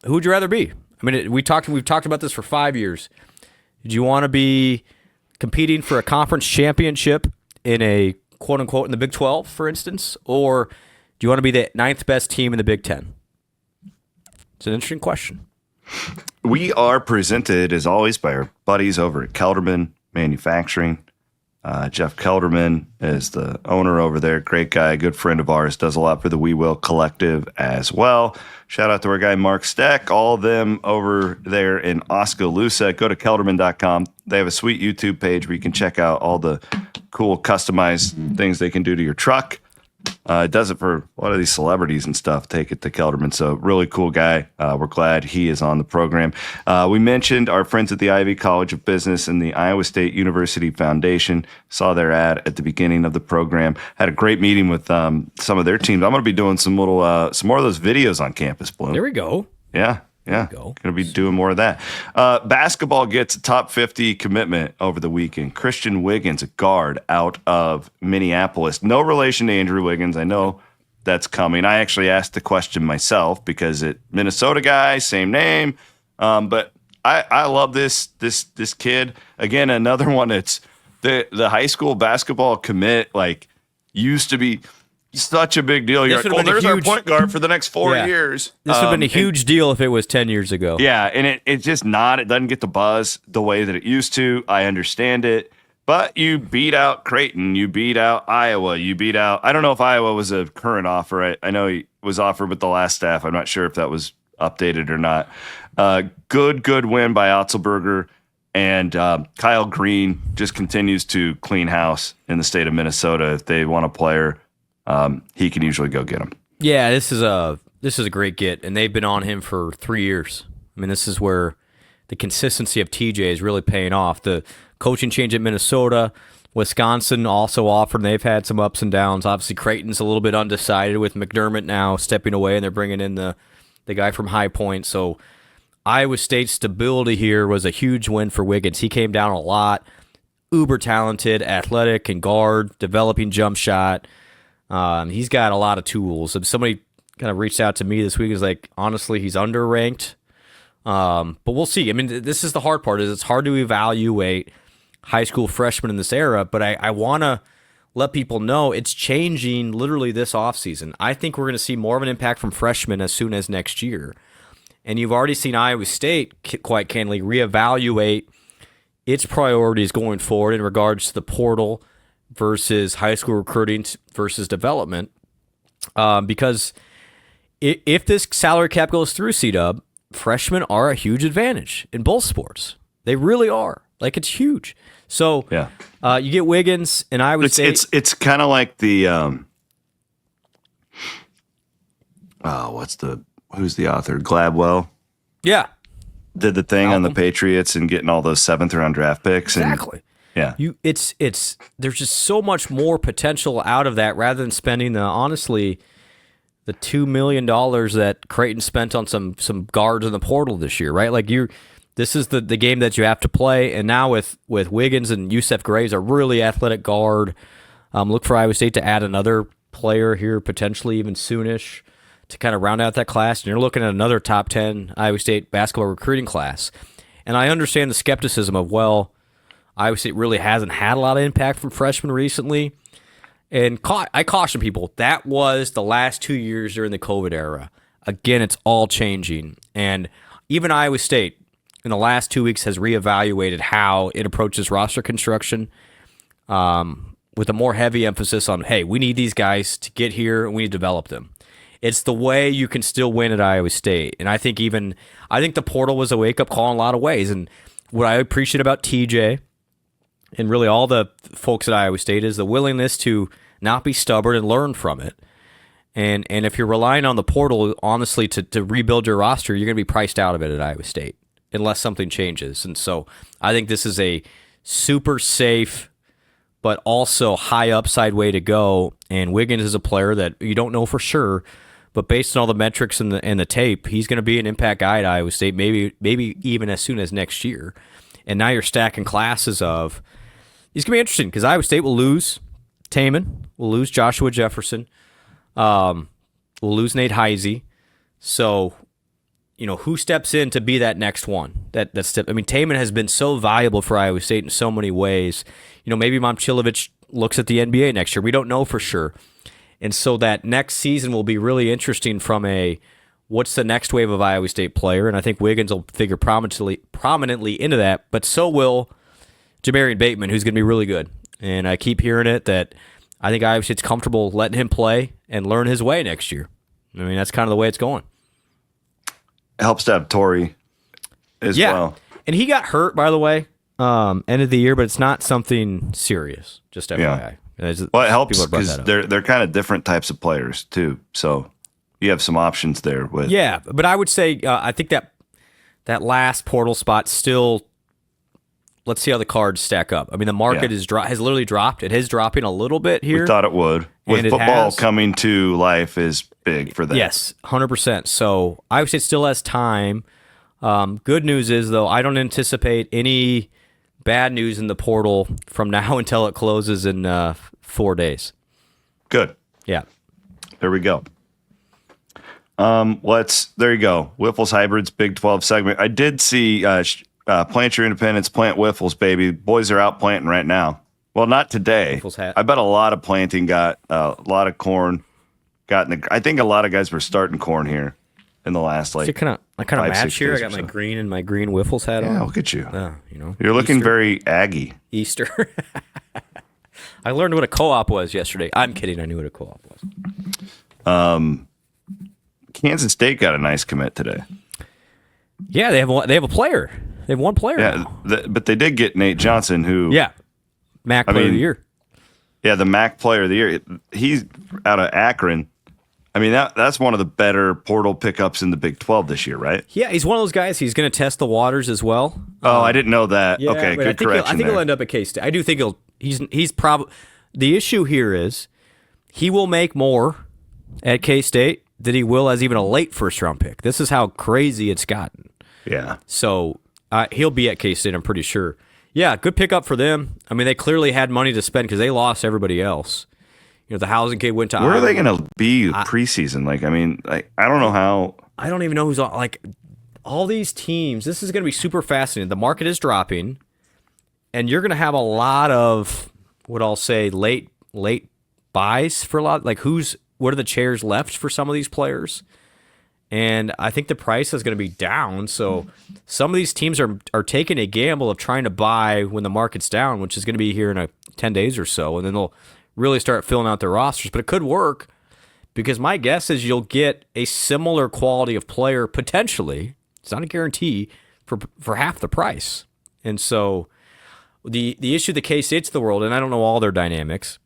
Who would you rather be? I mean, we've talked about this for 5 years. Do you want to be competing for a conference championship in a quote-unquote in the Big 12, for instance, or do you want to be the 9th best team in the Big 10? It's an interesting question. We are presented, as always, by our buddies over at Kelderman Manufacturing. Jeff Kelderman is the owner over there. Great guy, good friend of ours, does a lot for the We Will Collective as well. Shout out to our guy, Mark Steck, all of them over there in Oskaloosa. Go to kelderman.com. They have a sweet YouTube page where you can check out all the cool customized things they can do to your truck. It does it for a lot of these celebrities and stuff. Take it to Kelderman. So really cool guy. We're glad he is on the program. We mentioned our friends at the Ivy College of Business and the Iowa State University Foundation. Saw their ad at the beginning of the program. Had a great meeting with some of their teams. I'm going to be doing some more of those videos on campus, Bloom. There we go. Yeah. Going to be doing more of that. Basketball gets a top 50 commitment over the weekend. Christian Wiggins, a guard out of Minneapolis. No relation to Andrew Wiggins. I know that's coming. I actually asked the question myself because Minnesota guy, same name. But I love this kid. Again, another one that's the high school basketball commit, like, used to be such a big deal. You're like, well, there's our point guard for the next 4 years. This would have been a huge deal if it was 10 years ago. Yeah, and it's just not. It doesn't get the buzz the way that it used to. I understand it. But you beat out Creighton. You beat out Iowa. You beat out. I don't know if Iowa was a current offer. I know he was offered with the last staff. I'm not sure if that was updated or not. Good win by Otzelberger. And Kyle Green just continues to clean house in the state of Minnesota. If they want a player, he can usually go get him. Yeah, this is a great get, and they've been on him for 3 years. I mean, this is where the consistency of TJ is really paying off. The coaching change at Minnesota, Wisconsin also offered, and they've had some ups and downs. Obviously, Creighton's a little bit undecided with McDermott now stepping away, and they're bringing in the guy from High Point. So Iowa State's stability here was a huge win for Wiggins. He came down a lot, uber talented, athletic and guard, developing jump shot. He's got a lot of tools. Somebody kind of reached out to me this week and was like, honestly, he's underranked. But we'll see. I mean, this is the hard part, is it's hard to evaluate high school freshmen in this era, but I want to let people know it's changing literally this offseason. I think we're going to see more of an impact from freshmen as soon as next year. And you've already seen Iowa State, quite candidly, reevaluate its priorities going forward in regards to the portal versus high school recruiting versus development. Because if this salary cap goes through, C-Dub, freshmen are a huge advantage in both sports. They really are. Like, it's huge. So you get Wiggins and Iowa State. It's kind of like the who's the author? Gladwell. Yeah. Did the thing on the Patriots and getting all those 7th round draft picks. Exactly. It's there's just so much more potential out of that rather than spending the $2 million that Creighton spent on some guards in the portal this year, right? Like this is the game that you have to play. And now with Wiggins and Yusef Graves, a really athletic guard. Look for Iowa State to add another player here, potentially even soonish, to kind of round out that class. And you're looking at another top 10 Iowa State basketball recruiting class. And I understand the skepticism of, well, Iowa State really hasn't had a lot of impact from freshmen recently. And I caution people, that was the last 2 years during the COVID era. Again, it's all changing. And even Iowa State in the last 2 weeks has reevaluated how it approaches roster construction with a more heavy emphasis on, hey, we need these guys to get here and we need to develop them. It's the way you can still win at Iowa State. And I think the portal was a wake-up call in a lot of ways. And what I appreciate about TJ and really all the folks at Iowa State is the willingness to not be stubborn and learn from it. And if you're relying on the portal, honestly, to rebuild your roster, you're going to be priced out of it at Iowa State unless something changes. And so I think this is a super safe but also high upside way to go. And Wiggins is a player that you don't know for sure, but based on all the metrics and the tape, he's going to be an impact guy at Iowa State, maybe even as soon as next year. And now you're stacking classes of. It's going to be interesting because Iowa State will lose Taman, will lose Joshua Jefferson, will lose Nate Heisey. So, who steps in to be that next one? That step. I mean, Taman has been so valuable for Iowa State in so many ways. Maybe Momcilovic looks at the NBA next year. We don't know for sure. And so that next season will be really interesting from what's the next wave of Iowa State player, and I think Wiggins will figure prominently into that, but so will Jamarian Bateman, who's going to be really good. And I keep hearing it that I think Iowa State's comfortable letting him play and learn his way next year. I mean, that's kind of the way it's going. It helps to have Torrey as well. And he got hurt, by the way, end of the year, but it's not something serious, just FYI. Yeah. Well, it helps because they're kind of different types of players too. So you have some options there. But I would say I think that last portal spot still. Let's see how the cards stack up. I mean, the market has literally dropped. It is dropping a little bit here. We thought it would. With football coming to life is big for that. Yes, 100%. So Iowa State still has time. Good news is, though, I don't anticipate any bad news in the portal from now until it closes in 4 days. Good. Yeah. There we go. There you go. Wiffles Hybrids Big 12 segment. I did see Plant Your Independence, Plant Wiffles, baby. Boys are out planting right now. Well, not today. I bet a lot of planting got a lot of corn. I think a lot of guys were starting corn here. in the last I kind of match here. I got my green and my green Wiffles hat on. Yeah, look at you. You're looking Easter. very Aggie. Easter. I learned what a co-op was yesterday. I'm kidding. I knew what a co-op was. Kansas State got a nice commit today. Yeah, they have a player. They have one player. Yeah, but they did get Nate Johnson, who MAC Player of the Year. Yeah, the MAC Player of the Year. He's out of Akron. I mean, that's one of the better portal pickups in the Big 12 this year, right? Yeah, he's one of those guys. He's going to test the waters as well. Oh, I didn't know that. Yeah, okay, good correction. I think he'll end up at K-State. I do think he's probably. The issue here is he will make more at K-State than he will as even a late first-round pick. This is how crazy it's gotten. Yeah. So he'll be at K-State, I'm pretty sure. Yeah, good pickup for them. I mean, they clearly had money to spend because they lost everybody else. The housing kid went to Where are they going to be preseason? I don't know how. I don't even know who's on. All these teams, this is going to be super fascinating. The market is dropping, and you're going to have a lot of, what I'll say, late buys for a lot. What are the chairs left for some of these players? And I think the price is going to be down. So some of these teams are taking a gamble of trying to buy when the market's down, which is going to be here in 10 days or so. And then they'll really start filling out their rosters. But it could work because my guess is you'll get a similar quality of player potentially. It's not a guarantee for half the price. And so the issue the K-State's of the world, and I don't know all their dynamics,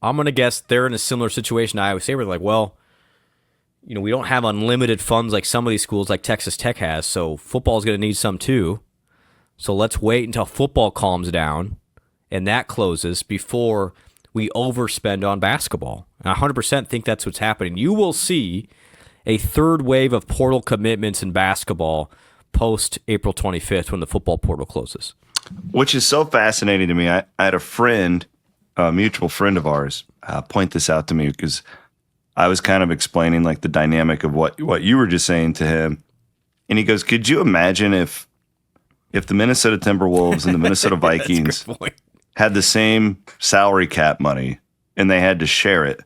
I'm going to guess they're in a similar situation to Iowa State where they're like, well, we don't have unlimited funds like some of these schools like Texas Tech has, so football is going to need some too. So let's wait until football calms down and that closes before we overspend on basketball. And I 100% think that's what's happening. You will see a third wave of portal commitments in basketball post April 25th when the football portal closes. Which is so fascinating to me. I had a friend, a mutual friend of ours, point this out to me because I was kind of explaining the dynamic of what you were just saying to him. And he goes, could you imagine if the Minnesota Timberwolves and the Minnesota Vikings had the same salary cap money and they had to share it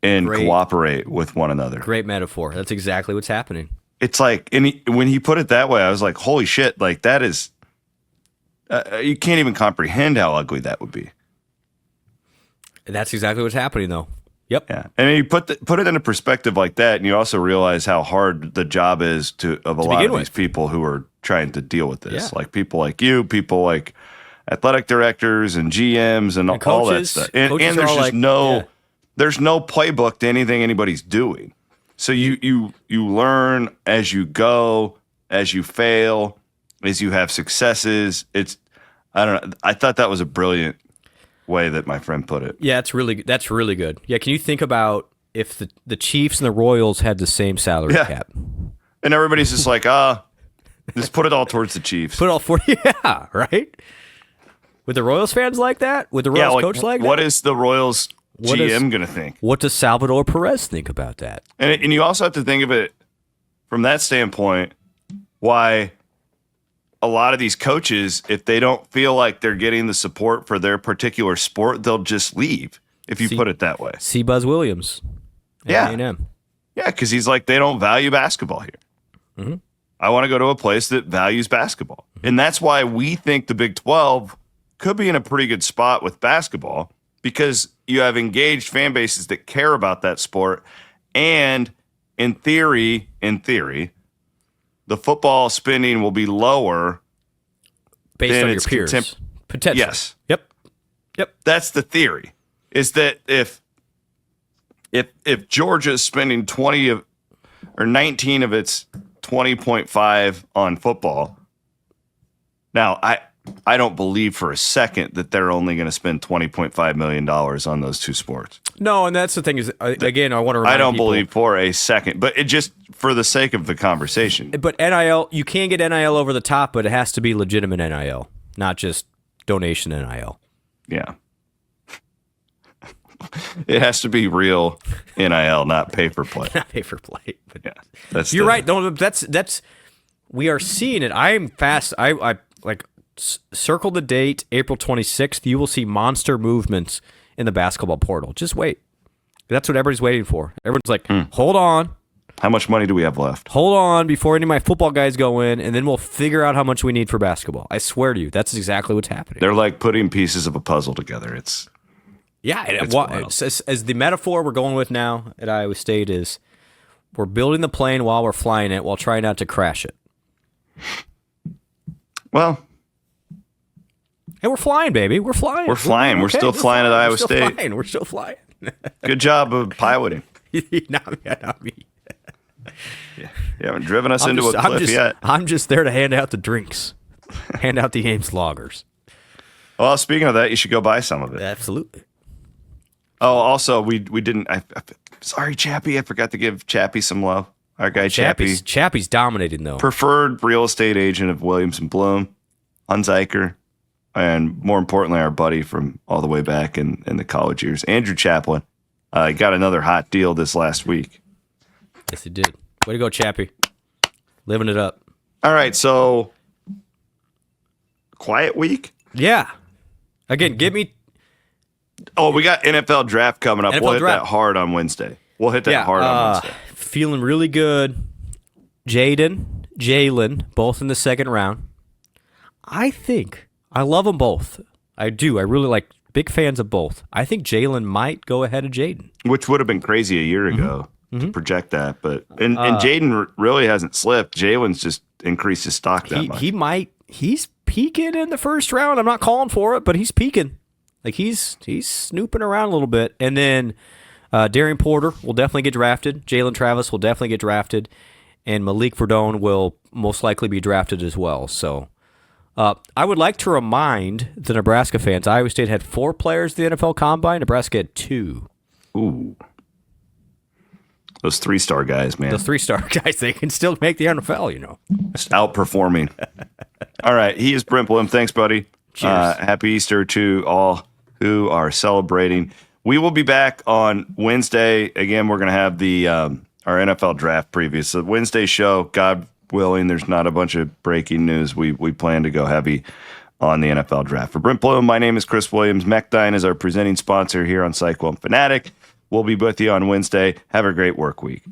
and cooperate with one another? Great metaphor. That's exactly what's happening. It's when he put it that way, I was like, holy shit, that is, you can't even comprehend how ugly that would be. That's exactly what's happening, though. Yep. Yeah, and you put it into perspective like that, and you also realize how hard the job is of a lot of these people who are trying to deal with this. Yeah. Like people like you, people like athletic directors and GMs and all that stuff. And there's just there's no playbook to anything anybody's doing. So you learn as you go, as you fail, as you have successes. I don't know. I thought that was a brilliant way that my friend put it. Yeah, that's really good. Yeah, can you think about if the Chiefs and the Royals had the same salary cap? And everybody's just like, just put it all towards the Chiefs. Put it all for right? With the Royals fans like that? With the Royals coach like that? What is the Royals GM going to think? What does Salvador Perez think about that? And you also have to think of it from that standpoint, why a lot of these coaches, if they don't feel like they're getting the support for their particular sport, they'll just leave, if you put it that way. See Buzz Williams. Yeah. A&M. Yeah, because he's like, they don't value basketball here. Mm-hmm. I want to go to a place that values basketball. Mm-hmm. And that's why we think the Big 12 could be in a pretty good spot with basketball, because you have engaged fan bases that care about that sport. And in theory, the football spending will be lower based on your peers. Potentially. Yes. Yep. That's the theory. Is that if Georgia is spending 19 of its 20.5 on football, now I don't believe for a second that they're only going to spend $20.5 million on those two sports. No, and that's the thing is, again, I want to remind I don't people, believe for a second, but it just for the sake of the conversation. But NIL, you can get NIL over the top, but it has to be legitimate NIL, not just donation NIL. Yeah. It has to be real NIL, not pay for play. Not pay for play. But yeah, you're right. No, that's we are seeing it. I'm fast. I circle the date, April 26th. You will see monster movements in the basketball portal. Just wait. That's what everybody's waiting for. Everyone's like, hold on. How much money do we have left? Hold on before any of my football guys go in, and then we'll figure out how much we need for basketball. I swear to you, that's exactly what's happening. They're like putting pieces of a puzzle together. It's as the metaphor we're going with now at Iowa State is we're building the plane while we're flying it while trying not to crash it. Well, hey, we're flying, baby. We're flying. We're flying. We're still flying at Iowa State. We're still flying. Good job of piloting. not me. Yeah, you haven't driven us into a cliff yet. I'm just there to hand out the drinks, hand out the Ames loggers. Well, speaking of that, you should go buy some of it. Absolutely. Oh, also, we didn't. Sorry, Chappie. I forgot to give Chappie some love. Our guy Chappie. Chappie's dominating, though. Preferred real estate agent of Williams and Blum, Hunziker, and more importantly, our buddy from all the way back in the college years, Andrew Chaplin. Got another hot deal this last week. Yes, he did. Way to go, Chappie. Living it up. All right, so quiet week? Yeah. Again, give me... Oh, we got NFL draft coming up. We'll hit that hard on Wednesday. We'll hit that hard on Wednesday. Feeling really good. Jalen, both in the second round. I love them both. I do. I really like, big fans of both. I think Jalen might go ahead of Jaden. Which would have been crazy a year ago to project that. But and Jaden really hasn't slipped. Jalen's just increased his stock that much. He's peaking in the first round. I'm not calling for it, but he's peaking. Like he's snooping around a little bit. And then Darian Porter will definitely get drafted. Jalen Travis will definitely get drafted. And Malik Verdone will most likely be drafted as well. So I would like to remind the Nebraska fans, Iowa State had 4 players in the NFL Combine. Nebraska had 2. Ooh. Those 3-star guys, man. Those 3-star guys, they can still make the NFL, you know. Just outperforming. All right. He is Brent Blum. Thanks, buddy. Cheers. Happy Easter to all who are celebrating. We will be back on Wednesday. Again, we're going to have the our NFL draft preview. So Wednesday show, God willing, there's not a bunch of breaking news. We plan to go heavy on the NFL draft. For Brent Blum, my name is Chris Williams. Mechdyne is our presenting sponsor here on Cyclone Fanatic. We'll be with you on Wednesday. Have a great work week.